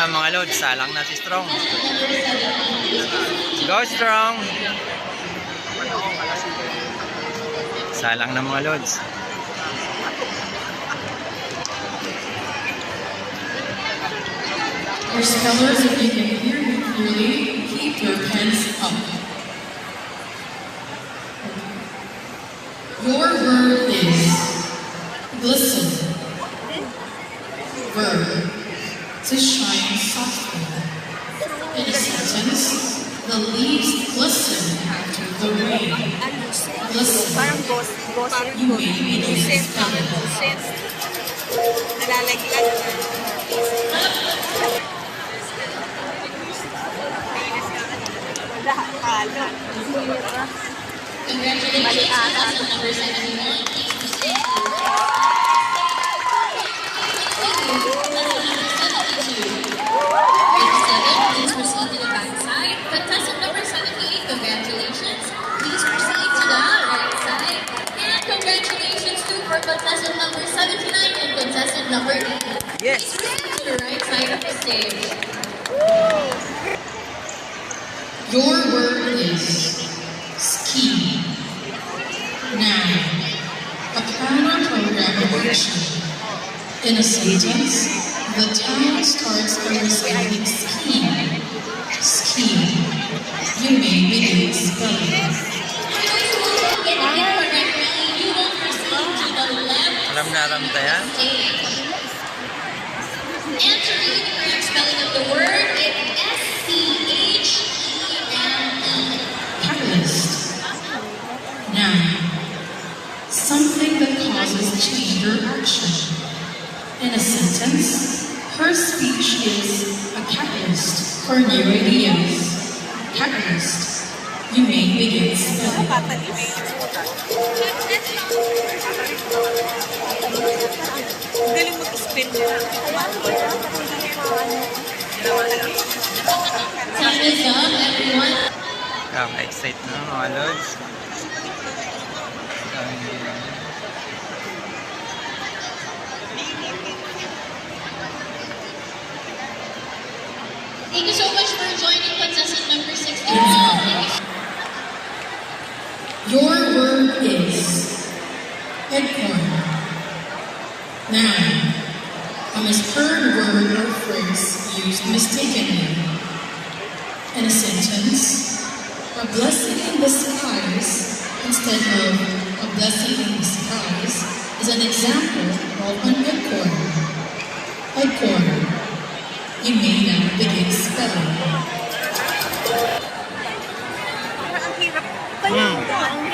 na mga lods, salang na si Strong. Go Strong! Salang na mga lods. For spellers, if you can hear me clearly, keep your pens up. Your word is glisten. Verb, to shine softly. In a sentence, the leaves glisten after the rain. Glisten. You may begin spelling. Congratulations, contestant number 71. Please proceed to the back side. Contestant number 78, congratulations. Please proceed to the right side. And congratulations too for contestant number 79 and contestant number 8. Yes! Please proceed to the right side of the stage. Your word is ski. Noun, a plan or program of action. In a sentence, the town starts by reciting ski. Ski. You may begin spelling. You will proceed to the left Alam na alam tayo. stage. And to read the correct spelling of the word, it's S-C-H-E-N-E. Catalyst. Noun, something that causes change or action. In a sentence, her speech is a catalyst for new ideas. Catalyst. You may begin spelling. Galing mag-spin nila. Time is up, everyone. Kaka-excite na mga lods. Thank you so much for joining contestant number 61. Your word is headcorn. Noun, a misheard word or phrase used mistakenly. In a sentence, a blessing in disguise instead of a blessing in disguise is an example of an acorn. Acorn. You may now begin spelling. Ang hirap. Kaya ang